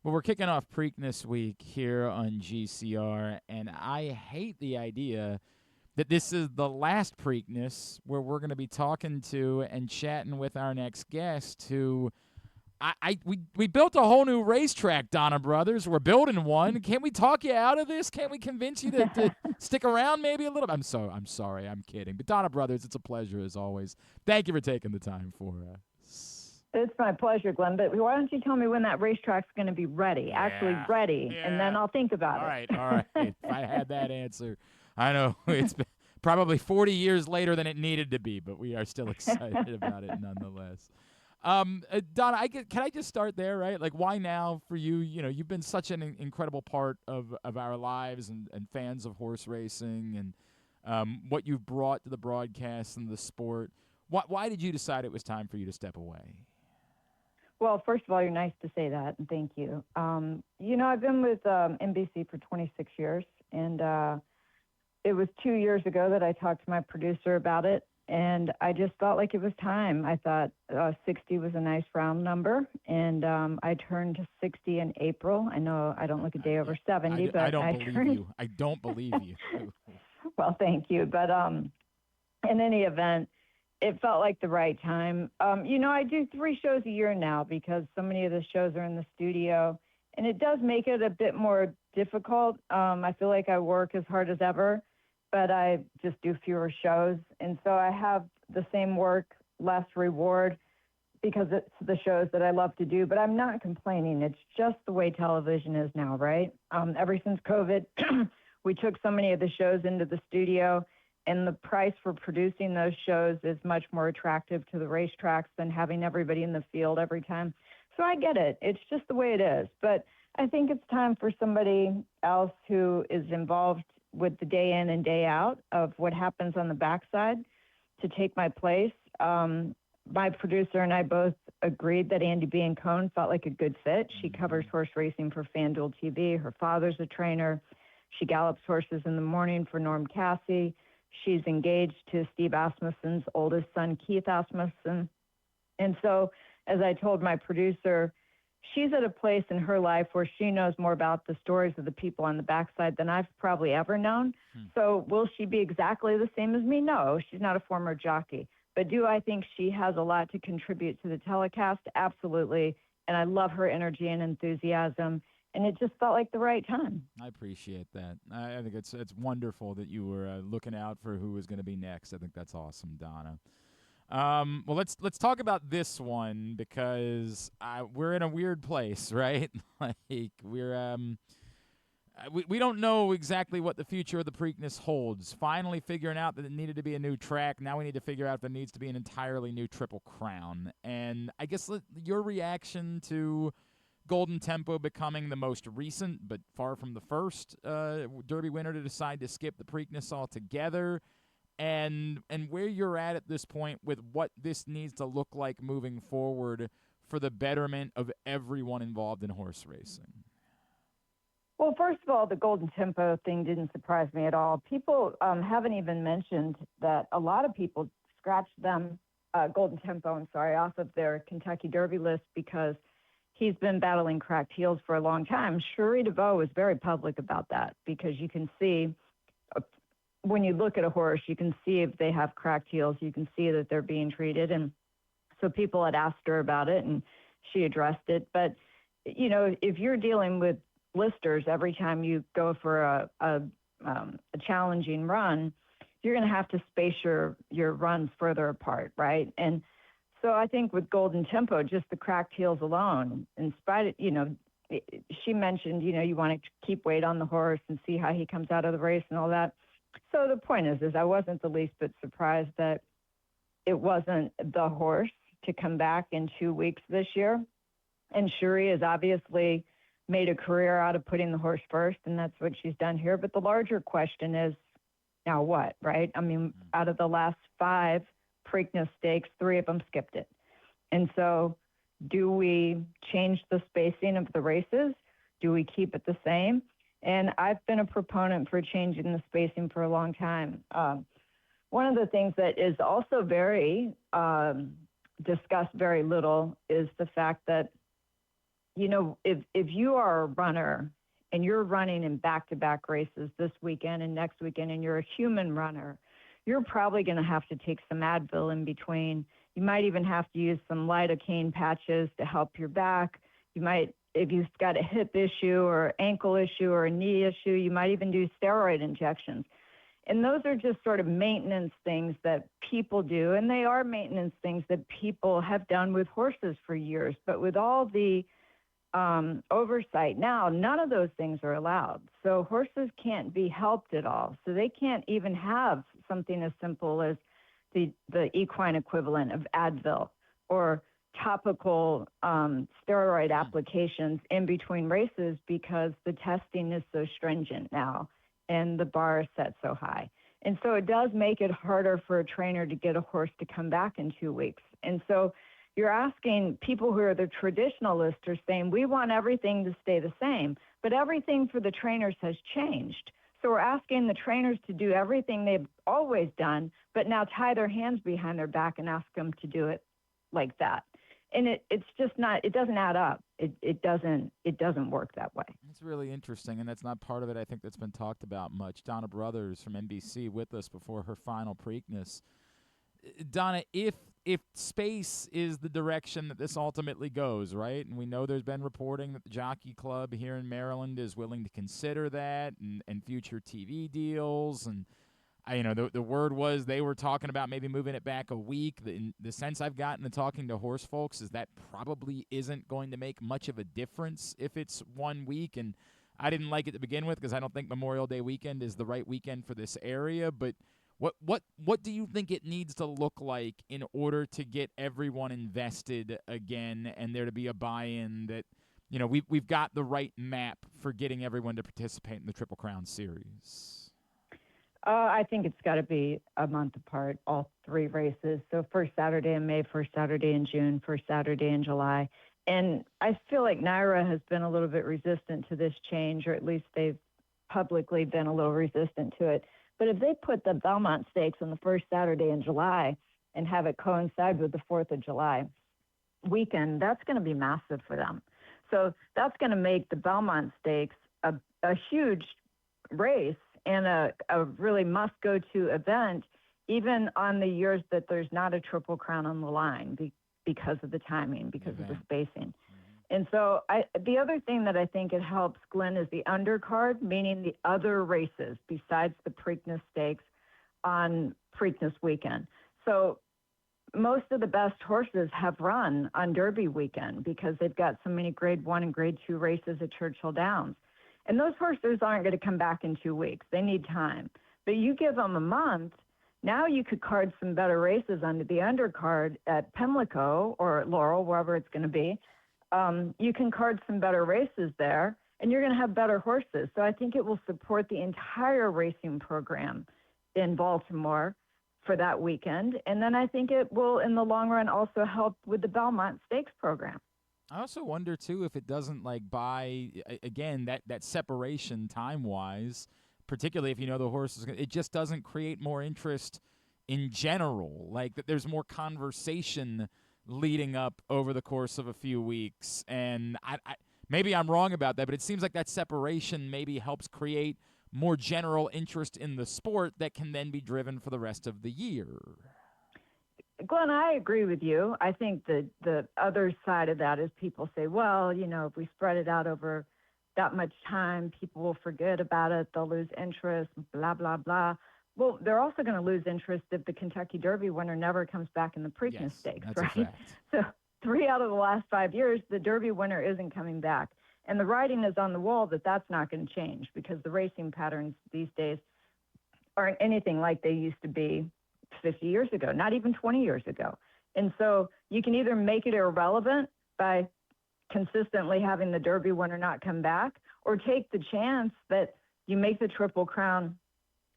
Well, we're kicking off Preakness Week here on GCR, and I hate the idea that this is the last Preakness where we're going to be talking to and chatting with our next guest who we built a whole new racetrack, Donna Brothers. We're building one. Can't we talk you out of this? Can't we convince you to stick around maybe a little? I'm sorry. I'm kidding. But Donna Brothers, it's a pleasure as always. Thank you for taking the time for us. It's my pleasure, Glenn. But why don't you tell me when that racetrack's going to be ready, actually ready, and then I'll think about it. All right. If I had that answer, I know it's been probably 40 years later than it needed to be, but we are still excited about it nonetheless. Donna, can I just start there, right? Like, why now for you? You know, you've been such an incredible part of our lives and fans of horse racing and what you've brought to the broadcast and the sport. Why did you decide it was time for you to step away? Well, first of all, you're nice to say that, and thank you. I've been with NBC for 26 years, and it was 2 years ago that I talked to my producer about it, and I just felt like it was time. I thought 60 was a nice round number, and I turned 60 in April. I know I don't look a day over 70, but I don't believe you. I don't believe you. Well, thank you. But in any event, it felt like the right time. I do 3 shows a year now because so many of the shows are in the studio, and it does make it a bit more difficult. I feel like I work as hard as ever, but I just do fewer shows. And so I have the same work, less reward because it's the shows that I love to do, but I'm not complaining. It's just the way television is now, right? Ever since COVID, we took so many of the shows into the studio, and the price for producing those shows is much more attractive to the racetracks than having everybody in the field every time. So I get it. It's just the way it is. But I think it's time for somebody else who is involved with the day in and day out of what happens on the backside to take my place. My producer and I both agreed that Andy Biancone felt like a good fit. She covers horse racing for FanDuel TV. Her father's a trainer. She gallops horses in the morning for Norm Cassie. She's engaged to Steve Asmussen's oldest son, Keith Asmussen. And so, as I told my producer, she's at a place in her life where she knows more about the stories of the people on the backside than I've probably ever known. So will she be exactly the same as me? No, she's not a former jockey. But do I think she has a lot to contribute to the telecast? Absolutely. And I love her energy and enthusiasm. And it just felt like the right time. I appreciate that. I think it's wonderful that you were looking out for who was going to be next. I think that's awesome, Donna. Well, let's talk about this one because we're in a weird place, right? Like we don't know exactly what the future of the Preakness holds. Finally figuring out that it needed to be a new track. Now we need to figure out if there needs to be an entirely new Triple Crown. And I guess your reaction to Golden Tempo becoming the most recent, but far from the first Derby winner to decide to skip the Preakness altogether, and where you're at this point with what this needs to look like moving forward for the betterment of everyone involved in horse racing. Well, first of all, the Golden Tempo thing didn't surprise me at all. People haven't even mentioned that a lot of people scratched Golden Tempo, off of their Kentucky Derby list because he's been battling cracked heels for a long time. Cherie DeVaux was very public about that because you can see when you look at a horse, you can see if they have cracked heels. You can see that they're being treated. And so people had asked her about it, and she addressed it. But, if you're dealing with blisters every time you go for a challenging run, you're going to have to space your runs further apart, right? And so I think with Golden Tempo, just the cracked heels alone, in spite of, she mentioned, you want to keep weight on the horse and see how he comes out of the race and all that. So the point is I wasn't the least bit surprised that it wasn't the horse to come back in 2 weeks this year. And Cherie has obviously made a career out of putting the horse first, and that's what she's done here. But the larger question is, now what, right? I mean, out of the last 5 Preakness stakes, 3 of them skipped it. And so do we change the spacing of the races? Do we keep it the same? And I've been a proponent for changing the spacing for a long time. One of the things that is also very discussed very little is the fact that if you are a runner and you're running in back-to-back races this weekend and next weekend, and you're a human runner, you're probably going to have to take some Advil in between. You might even have to use some lidocaine patches to help your back. You might, if you've got a hip issue or ankle issue or a knee issue, you might even do steroid injections. And those are just sort of maintenance things that people do. And they are maintenance things that people have done with horses for years. But with all the oversight now, none of those things are allowed. So horses can't be helped at all. So they can't even have something as simple as the equine equivalent of Advil or topical steroid applications in between races, because the testing is so stringent now and the bar is set so high. And so it does make it harder for a trainer to get a horse to come back in 2 weeks. And so you're asking people who are the traditionalists are saying, we want everything to stay the same, but everything for the trainers has changed. So we're asking the trainers to do everything they've always done, but now tie their hands behind their back and ask them to do it like that. And it's just not, it doesn't add up. It doesn't work that way. It's really interesting, and that's not part of it, I think, that's been talked about much. Donna Brothers from NBC with us before her final Preakness. Donna, if space is the direction that this ultimately goes, right? And we know there's been reporting that the Jockey Club here in Maryland is willing to consider that, and future TV deals. And the word was they were talking about maybe moving it back a week. The sense I've gotten in talking to horse folks is that probably isn't going to make much of a difference if it's 1 week. And I didn't like it to begin with because I don't think Memorial Day weekend is the right weekend for this area. But what do you think it needs to look like in order to get everyone invested again, and there to be a buy-in that we've got the right map for getting everyone to participate in the Triple Crown Series? I think it's got to be a month apart, all 3 races. So first Saturday in May, first Saturday in June, first Saturday in July. And I feel like NYRA has been a little bit resistant to this change, or at least they've publicly been a little resistant to it. But if they put the Belmont Stakes on the first Saturday in July and have it coincide with the 4th of July weekend, that's going to be massive for them. So that's going to make the Belmont Stakes a huge race and a really must-go-to event, even on the years that there's not a Triple Crown on the line because of the timing, because of the spacing. And so the other thing that I think it helps, Glenn, is the undercard, meaning the other races besides the Preakness Stakes on Preakness weekend. So most of the best horses have run on Derby weekend because they've got so many Grade 1 and Grade 2 races at Churchill Downs. And those horses aren't going to come back in 2 weeks. They need time. But you give them a month, now you could card some better races under the undercard at Pimlico or at Laurel, wherever it's going to be. You can card some better races there, and you're going to have better horses. So I think it will support the entire racing program in Baltimore for that weekend. And then I think it will, in the long run, also help with the Belmont Stakes program. I also wonder, too, if it doesn't, again, that separation time-wise, particularly if the horse is it just doesn't create more interest in general. Like, that there's more conversation leading up over the course of a few weeks. And I maybe I'm wrong about that, but it seems like that separation maybe helps create more general interest in the sport that can then be driven for the rest of the year. Glenn, I agree with you. I think the other side of that is people say, well, if we spread it out over that much time, people will forget about it. They'll lose interest, blah, blah, blah. Well, they're also going to lose interest if the Kentucky Derby winner never comes back in the Preakness Stakes, that's right? A fact. So 3 out of the last 5 years, the Derby winner isn't coming back. And the writing is on the wall that that's not going to change because the racing patterns these days aren't anything like they used to be 50 years ago, not even 20 years ago. And so you can either make it irrelevant by consistently having the Derby winner not come back, or take the chance that you make the Triple Crown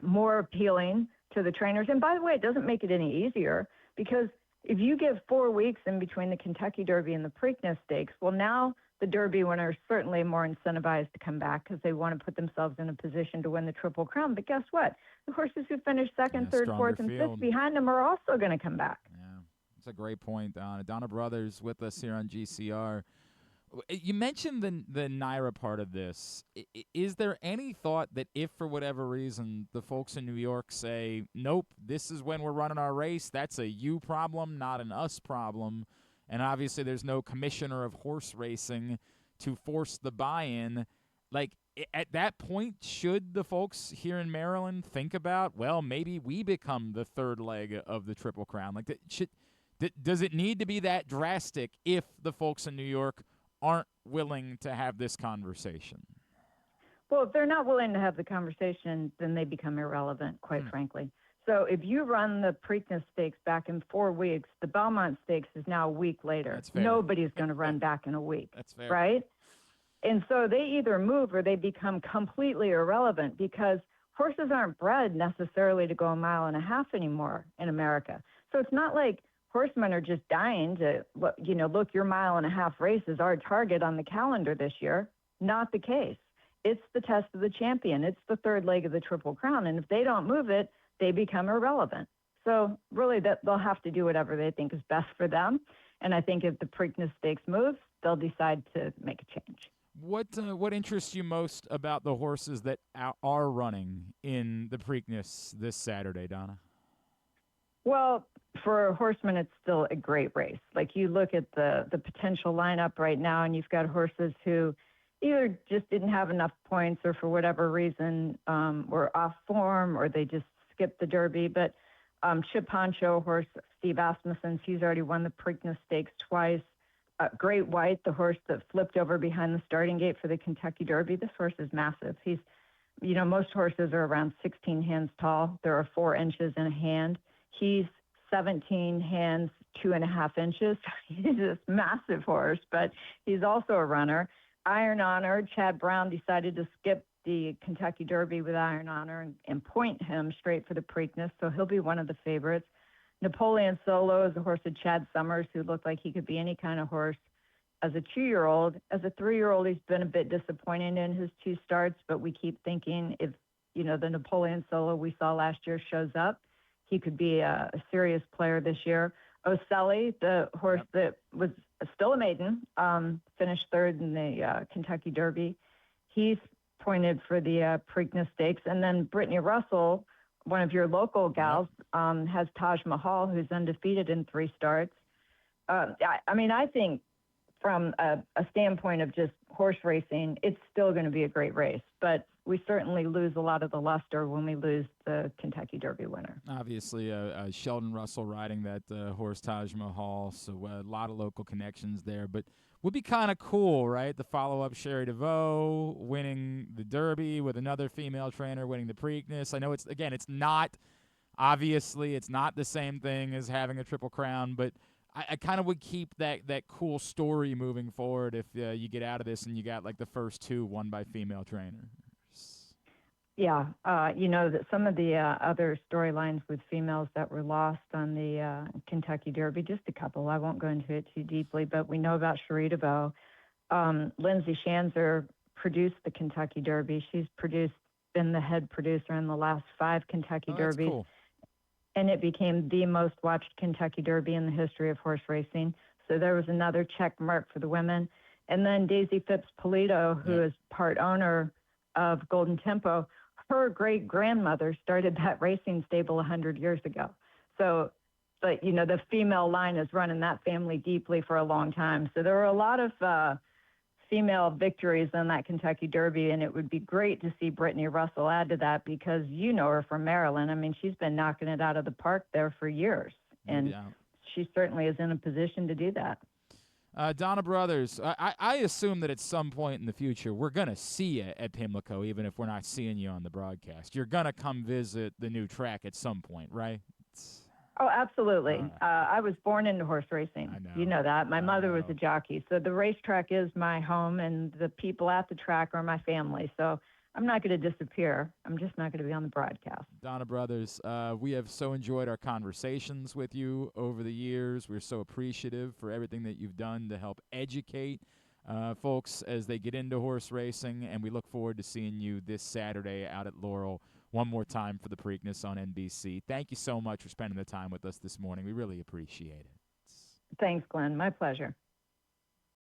more appealing to the trainers. And by the way, it doesn't make it any easier, because if you give 4 weeks in between the Kentucky Derby and the Preakness Stakes, well, now the Derby winner is certainly more incentivized to come back because they want to put themselves in a position to win the Triple Crown. But guess what? The horses who finish second, third, fourth, and fifth behind them are also going to come back. Yeah, that's a great point, Donna. Donna Brothers with us here on GCR. You mentioned the Naira part of this. Is there any thought that if for whatever reason the folks in New York say, nope, this is when we're running our race, that's a you problem, not an us problem, and obviously there's no commissioner of horse racing to force the buy-in, like at that point, should the folks here in Maryland think about, well, maybe we become the third leg of the Triple Crown? Like, does it need to be that drastic if the folks in New York aren't willing to have this conversation? Well, if they're not willing to have the conversation, then they become irrelevant, quite frankly. So if you run the Preakness Stakes back in 4 weeks, the Belmont Stakes is now a week later. That's fair. Nobody's going to run back in a week. That's fair. Right? And so they either move or they become completely irrelevant because horses aren't bred necessarily to go 1.5 miles anymore in America. So it's not like horsemen are just dying to, look, your 1.5 mile race is our target on the calendar this year. Not the case. It's the test of the champion. It's the third leg of the Triple Crown. And if they don't move it, they become irrelevant. So really they'll have to do whatever they think is best for them. And I think if the Preakness Stakes moves, they'll decide to make a change. What interests you most about the horses that are running in the Preakness this Saturday, Donna? Well, for horsemen, it's still a great race. Like you look at the potential lineup right now, and you've got horses who either just didn't have enough points or for whatever reason were off form or they just skipped the Derby. But Chip Honcho horse, Steve Asmussen's, he's already won the Preakness Stakes twice. Great White, the horse that flipped over behind the starting gate for the Kentucky Derby. This horse is massive. He's, most horses are around 16 hands tall. There are 4 inches in a hand. He's 17 hands, 2.5 inches. He's this massive horse, but he's also a runner. Iron Honor, Chad Brown decided to skip the Kentucky Derby with Iron Honor and point him straight for the Preakness, so he'll be one of the favorites. Napoleon Solo is a horse of Chad Summers, who looked like he could be any kind of horse as a 2-year-old. As a 3-year-old, he's been a bit disappointing in his 2 starts, but we keep thinking if, the Napoleon Solo we saw last year shows up, he could be a serious player this year. Oselli, the horse that was still a maiden, finished 3rd in the Kentucky Derby. He's pointed for the Preakness Stakes. And then Brittany Russell, one of your local gals, has Taj Mahal, who's undefeated in 3 starts. I think from a standpoint of just horse racing, it's still going to be a great race. But we certainly lose a lot of the luster when we lose the Kentucky Derby winner. Obviously, Sheldon Russell riding that horse Taj Mahal, so a lot of local connections there. But would be kind of cool, right? The follow-up, Sherry DeVoe winning the Derby with another female trainer winning the Preakness. I know it's not the same thing as having a Triple Crown, but I kind of would keep that cool story moving forward if you get out of this and you got like the first 2 won by female trainers. Yeah, that some of the other storylines with females that were lost on the Kentucky Derby, just a couple. I won't go into it too deeply, but we know about Sherry DeVoe. Lindsay Shanzer produced the Kentucky Derby. She's been the head producer in the last 5 Kentucky Derbies. Cool. And it became the most watched Kentucky Derby in the history of horse racing. So there was another check mark for the women. And then Daisy Phipps-Polito, who is part owner of Golden Tempo, her great-grandmother started that racing stable 100 years ago. So, but, the female line has run in that family deeply for a long time. So there were a lot of female victories in that Kentucky Derby, and it would be great to see Brittany Russell add to that because you know her from Maryland. I mean, she's been knocking it out of the park there for years, and she certainly is in a position to do that. Donna Brothers, I assume that at some point in the future we're going to see you at Pimlico, even if we're not seeing you on the broadcast. You're going to come visit the new track at some point, right? Oh, absolutely. I was born into horse racing. I know. You know that. My mother was a jockey. So the racetrack is my home, and the people at the track are my family. So I'm not going to disappear. I'm just not going to be on the broadcast. Donna Brothers, we have so enjoyed our conversations with you over the years. We're so appreciative for everything that you've done to help educate folks as they get into horse racing, and we look forward to seeing you this Saturday out at Laurel one more time for the Preakness on NBC. Thank you so much for spending the time with us this morning. We really appreciate it. Thanks, Glenn. My pleasure.